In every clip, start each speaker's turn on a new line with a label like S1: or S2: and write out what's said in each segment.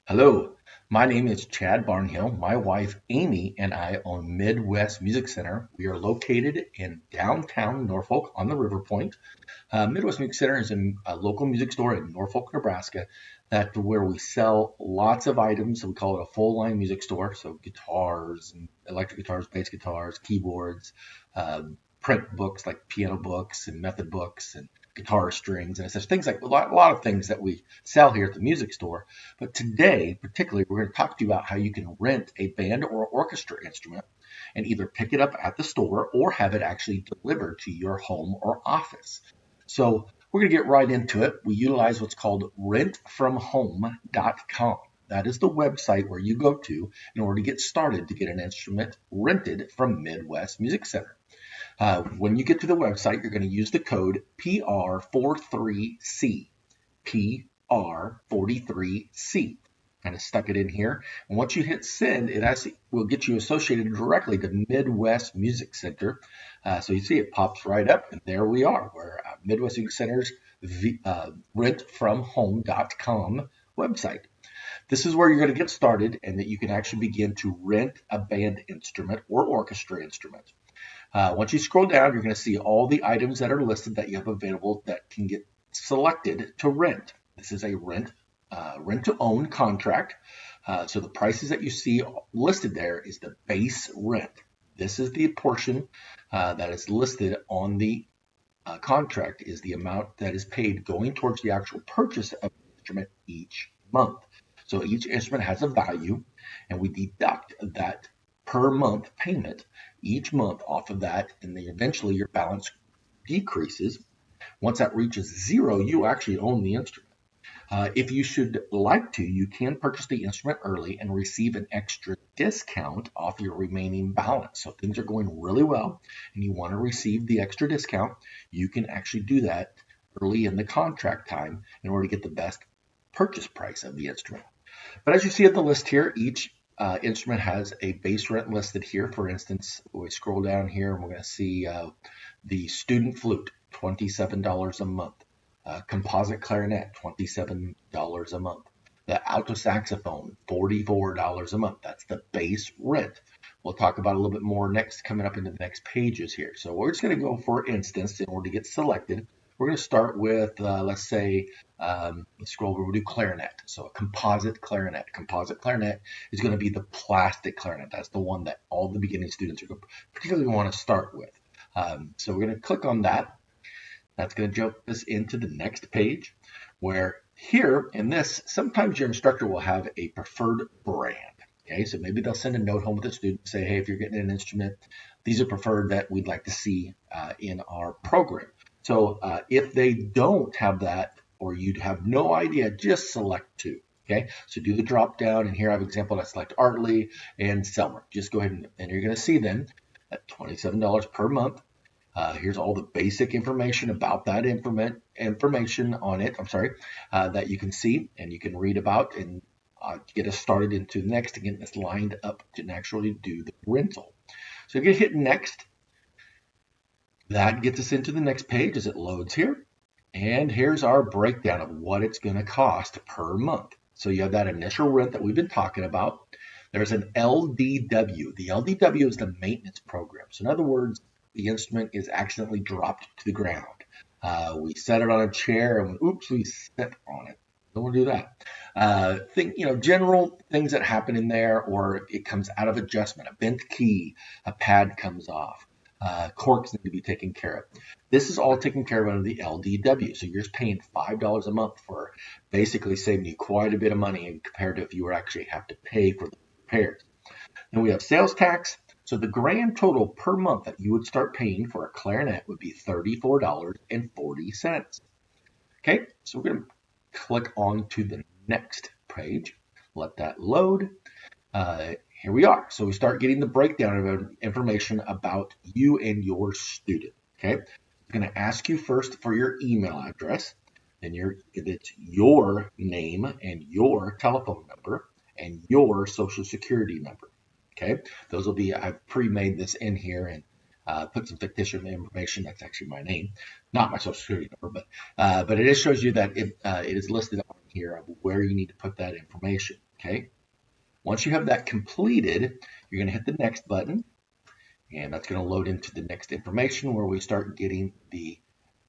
S1: Hello, my name is Chad Barnhill. My wife Amy and I own Midwest Music Center. We are located in downtown Norfolk on the River Point. Midwest Music Center is a local music store in Norfolk, Nebraska, that where we sell lots of items. We call it a full line music store. So guitars, and electric guitars, bass guitars, keyboards, print books like piano books and method books and guitar strings and such things like a lot of things that we sell here at the music store. But today, particularly, we're going to talk to you about how you can rent a band or orchestra instrument and either pick it up at the store or have it actually delivered to your home or office. So we're going to get right into it. We utilize what's called rentfromhome.com. That is the website where you go to in order to get started to get an instrument rented from Midwest Music Center. When you get to the website, you're going to use the code PR43C. PR43C. Kind of stuck it in here. And once you hit send, it actually will get you associated directly to Midwest Music Center. So you see it pops right up, and there we are. We're Midwest Music Center's rentfromhome.com website. This is where you're going to get started and that you can actually begin to rent a band instrument or orchestra instrument. Once you scroll down, you're going to see all the items that are listed that you have available that can get selected to rent. This is a rent to own contract. So the prices that you see listed there is the base rent. This is the portion that is listed on the contract is the amount that is paid going towards the actual purchase of the instrument each month. So each instrument has a value, and we deduct that per month payment each month off of that, and then eventually your balance decreases. Once that reaches zero, you actually own the instrument. If you should like to, you can purchase the instrument early and receive an extra discount off your remaining balance. So if things are going really well and you want to receive the extra discount, you can actually do that early in the contract time in order to get the best purchase price of the instrument. But as you see at the list here, each instrument has a base rent listed here. For instance, we scroll down here and we're going to see the student flute, $27 a month. Composite clarinet, $27 a month. The alto saxophone, $44 a month. That's the base rent. We'll talk about a little bit more next, coming up into the next pages here. So we're just going to go, for instance, in order to get selected, we're going to start with, let's say, let's scroll over, we'll do clarinet. So a composite clarinet. Composite clarinet is going to be the plastic clarinet. That's the one that all the beginning students are particularly want to start with. So we're going to click on that. That's going to jump us into the next page, where here in this, sometimes your instructor will have a preferred brand. Okay, so maybe they'll send a note home with the student and say, hey, if you're getting an instrument, these are preferred that we'd like to see in our program. So if they don't have that, or you'd have no idea, just select two. Okay, so do the drop down, and here I have an example. I select Artley and Selmer. Just go ahead and you're going to see then at $27 per month. Here's all the basic information about that information on it. That you can see and you can read about and get us started into the next and get this lined up to actually do the rental. So you're going to hit next. That gets us into the next page as it loads here. And here's our breakdown of what it's going to cost per month. So you have that initial rent that we've been talking about. There's an LDW. The LDW is the maintenance program. So in other words, the instrument is accidentally dropped to the ground. We set it on a chair and oops, we stepped on it. Don't want to do that. General things that happen in there, or it comes out of adjustment. A bent key, a pad comes off. Corks need to be taken care of. This is all taken care of under the LDW. So you're just paying $5 a month for basically saving you quite a bit of money compared to if you were actually have to pay for the repairs. Then we have sales tax. So the grand total per month that you would start paying for a clarinet would be $34.40. Okay, so we're going to click on to the next page. Let that load. Here we are. So we start getting the breakdown of information about you and your student. Okay, I'm going to ask you first for your email address. Then it's your name and your telephone number and your social security number. Okay, those will be, I've pre-made this in here and put some fictitious information. That's actually my name, not my social security number, but it just shows you that it is listed on here of where you need to put that information. Okay. Once you have that completed, you're going to hit the next button, and that's going to load into the next information where we start getting the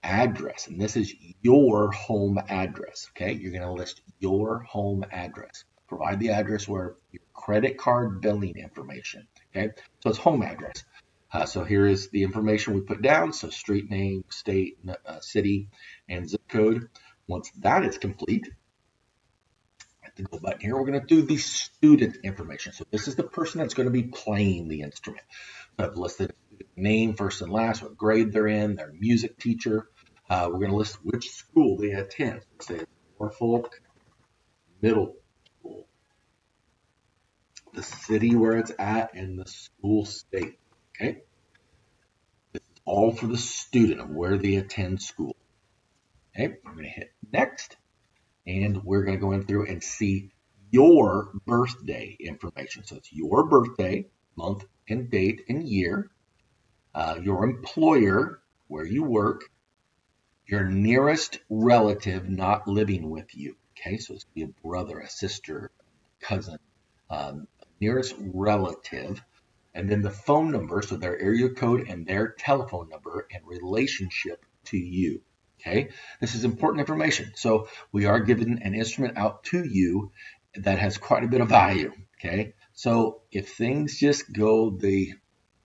S1: address. And this is your home address. Okay. You're going to list your home address. Provide the address where your credit card billing information. Okay. So it's home address. So here is the information we put down. So street name, state, city, and zip code. Once that is complete, hit the go button here. We're going to do the student information. So this is the person that's going to be playing the instrument. So I've listed name, first and last, what grade they're in, their music teacher. We're going to list which school they attend. Say Norfolk Middle School, the city where it's at, and the school state. Okay, this is all for the student of where they attend school. Okay, I'm going to hit next, and we're going to go in through and see your birthday information. So it's your birthday, month and date and year, your employer, where you work, your nearest relative not living with you. Okay, so it's be a brother, a sister, cousin, nearest relative, and then the phone number, so their area code and their telephone number and relationship to you. Okay, this is important information. So we are giving an instrument out to you that has quite a bit of value. Okay, so if things just go the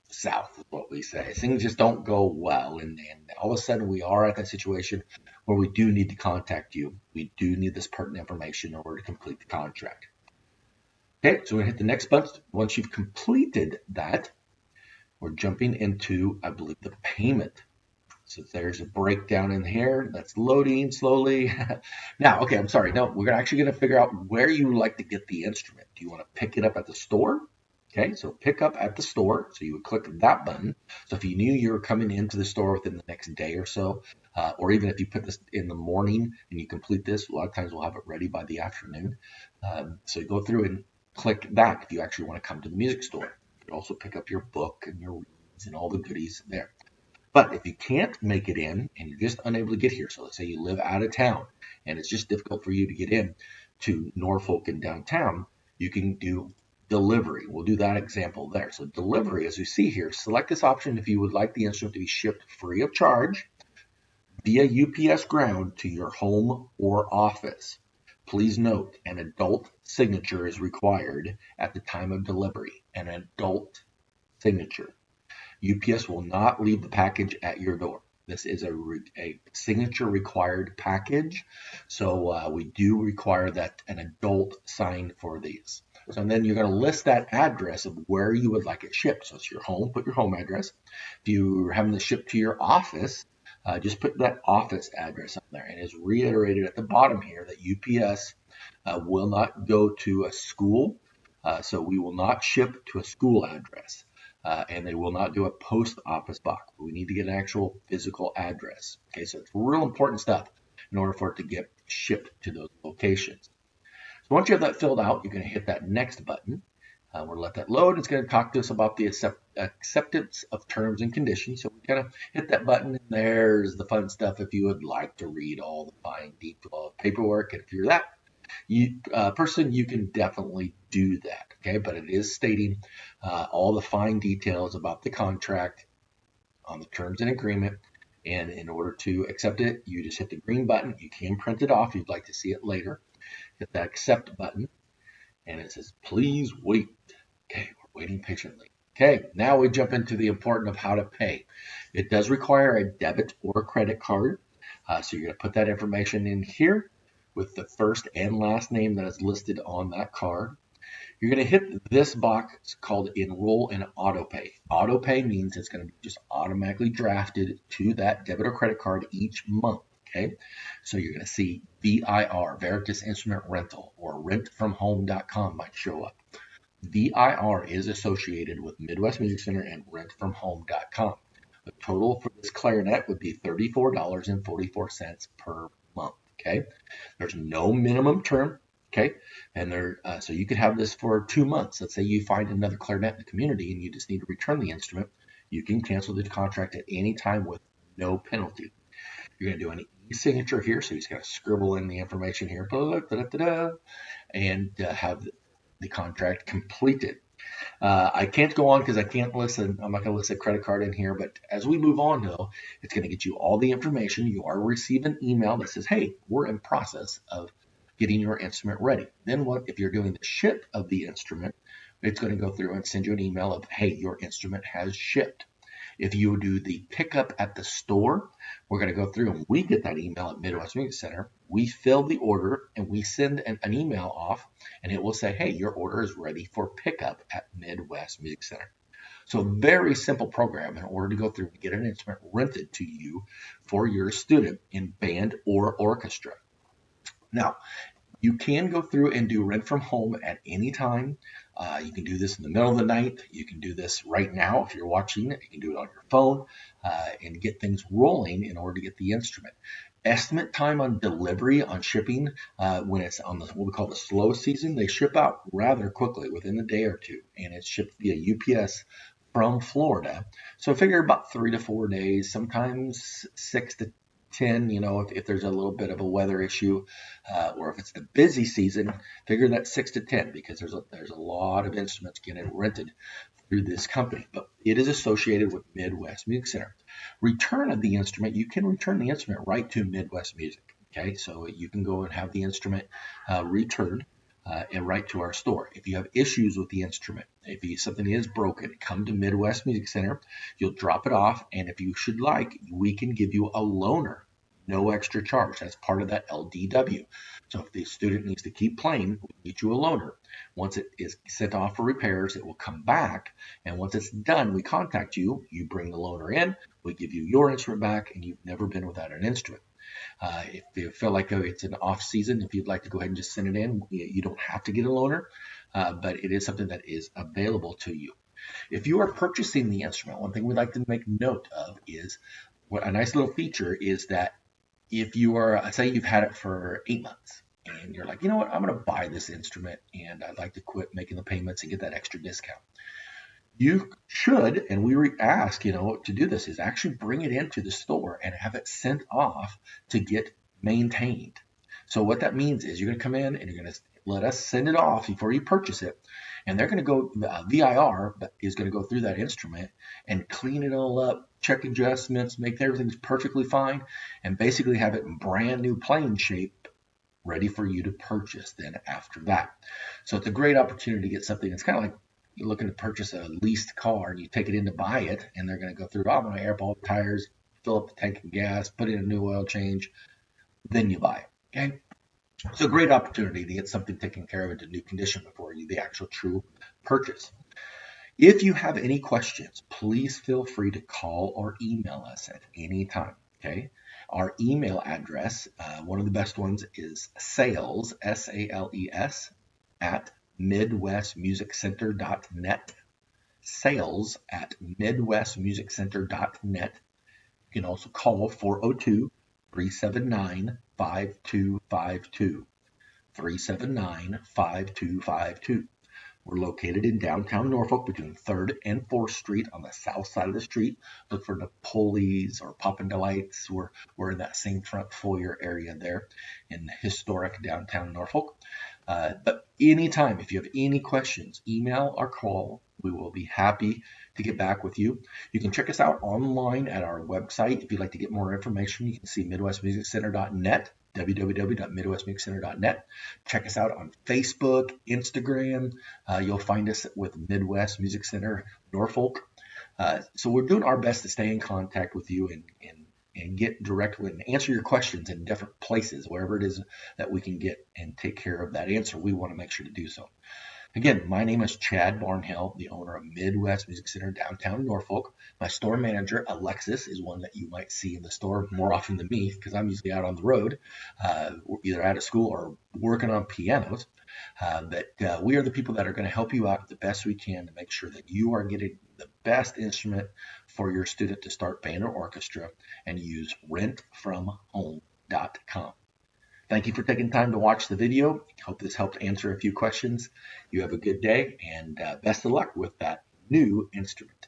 S1: south is what we say. Things just don't go well, and all of a sudden we are at that situation where we do need to contact you. We do need this pertinent information in order to complete the contract. Okay, so we're going to hit the next button. Once you've completed that, we're jumping into, I believe, the payment. So there's a breakdown in here that's loading slowly. Now, okay, I'm sorry. No, we're actually going to figure out where you would like to get the instrument. Do you want to pick it up at the store? Okay, so pick up at the store. So you would click that button. So if you knew you were coming into the store within the next day or so, or even if you put this in the morning and you complete this, a lot of times we'll have it ready by the afternoon. So you go through and click that if you actually want to come to the music store. You can also pick up your book and your readings and all the goodies there. But if you can't make it in and you're just unable to get here, so let's say you live out of town and it's just difficult for you to get in to Norfolk and downtown, you can do delivery. We'll do that example there. So delivery, as you see here, select this option if you would like the instrument to be shipped free of charge via UPS ground to your home or office. Please note, an adult signature is required at the time of delivery. An adult signature. UPS will not leave the package at your door. This is a signature required package. So we do require that an adult sign for these. So and then you're going to list that address of where you would like it shipped. So it's your home, put your home address. If you're having to ship to your office, just put that office address on there. And it's reiterated at the bottom here that UPS will not go to a school. So we will not ship to a school address. And they will not do a post office box. We need to get an actual physical address. Okay, so it's real important stuff in order for it to get shipped to those locations. So once you have that filled out, you're going to hit that next button. We're going to let that load. It's going to talk to us about the acceptance of terms and conditions. So we kind of hit that button, and there's the fun stuff if you would like to read all the fine detail of paperwork. And if you're that person, you can definitely do that. Okay, but it is stating all the fine details about the contract on the terms and agreement. And in order to accept it, you just hit the green button. You can print it off if you'd like to see it later. Hit that accept button, and it says, please wait. Okay, we're waiting patiently. Okay, now we jump into the important of how to pay. It does require a debit or a credit card. So you're going to put that information in here with the first and last name that is listed on that card. You're going to hit this box called Enroll in AutoPay. AutoPay means it's going to be just automatically drafted to that debit or credit card each month. Okay, so you're going to see VIR, Veritas Instrument Rental, or rentfromhome.com might show up. VIR is associated with Midwest Music Center and rentfromhome.com. The total for this clarinet would be $34.44 per month. Okay, there's no minimum term. Okay, and so you could have this for 2 months. Let's say you find another clarinet in the community and you just need to return the instrument. You can cancel the contract at any time with no penalty. You're going to do an e-signature here, so you just got to scribble in the information here, and have the contract completed. I can't go on because I can't listen. I'm not going to list a credit card in here. But as we move on, though, it's going to get you all the information. You are receiving an email that says, hey, we're in process of getting your instrument ready. Then what if you're doing the ship of the instrument? It's going to go through and send you an email of, hey, your instrument has shipped. If you do the pickup at the store, we're going to go through and we get that email at Midwest Music Center. We fill the order and we send an email off, and it will say, hey, your order is ready for pickup at Midwest Music Center. So a very simple program in order to go through and get an instrument rented to you for your student in band or orchestra. Now, you can go through and do rent from home at any time. You can do this in the middle of the night. You can do this right now if you're watching it. You can do it on your phone and get things rolling in order to get the instrument. Estimate time on delivery, on shipping, when it's on what we call the slow season, they ship out rather quickly within a day or two, and it's shipped via UPS from Florida. So figure about 3 to 4 days, sometimes 6 to 10, if there's a little bit of a weather issue, or if it's the busy season, figure that 6 to 10 because there's a lot of instruments getting rented through this company. But it is associated with Midwest Music Center. Return of the instrument, you can return the instrument right to Midwest Music. Okay, so you can go and have the instrument returned and right to our store. If you have issues with the instrument, if something is broken, come to Midwest Music Center. You'll drop it off, and if you should like, we can give you a loaner, no extra charge. That's part of that LDW. So if the student needs to keep playing, we get you a loaner. Once it is sent off for repairs, it will come back, and once it's done, we contact you. You bring the loaner in, we give you your instrument back, and you've never been without an instrument. If you feel like it's an off season, if you'd like to go ahead and just send it in, you don't have to get a loaner, but it is something that is available to you. If you are purchasing the instrument, one thing we'd like to make note of is a nice little feature is that if you are, say you've had it for 8 months and you're like, you know what, I'm going to buy this instrument and I'd like to quit making the payments and get that extra discount. You should, and we ask, to do this, is actually bring it into the store and have it sent off to get maintained. So what that means is you're going to come in and you're going to let us send it off before you purchase it. And they're going to go, VIR is going to go through that instrument and clean it all up, check adjustments, make sure everything's perfectly fine, and basically have it in brand new playing shape ready for you to purchase then after that. So it's a great opportunity to get something that's kind of like you're looking to purchase a leased car and you take it in to buy it, and they're going to go through, I'm going to air all the tires, fill up the tank of gas, put in a new oil change, then you buy it. Okay? It's a great opportunity to get something taken care of into new condition before the actual true purchase. If you have any questions, please feel free to call or email us at any time. Okay? Our email address, one of the best ones is sales, SALES, at midwestmusiccenter.net. Sales at midwestmusiccenter.net. You can also call 402-379-5252. 379-5252. We're located in downtown Norfolk between 3rd and 4th Street on the south side of the street. Look for Napoli's or Poppin' Delights. We're in that same front foyer area there in historic downtown Norfolk. But anytime, if you have any questions, email or call. We will be happy to get back with you. You can check us out online at our website. If you'd like to get more information, you can see midwestmusiccenter.net, www.midwestmusiccenter.net. Check us out on Facebook, Instagram. You'll find us with Midwest Music Center Norfolk. So we're doing our best to stay in contact with you and get directly and answer your questions in different places, wherever it is that we can get and take care of that answer. We want to make sure to do so. Again, my name is Chad Barnhill, the owner of Midwest Music Center downtown Norfolk. My store manager, Alexis, is one that you might see in the store more often than me because I'm usually out on the road, either out of school or working on pianos. But we are the people that are going to help you out the best we can to make sure that you are getting the best instrument for your student to start band or orchestra, and use rentfromhome.com. Thank you for taking time to watch the video. Hope this helped answer a few questions. You have a good day, and best of luck with that new instrument.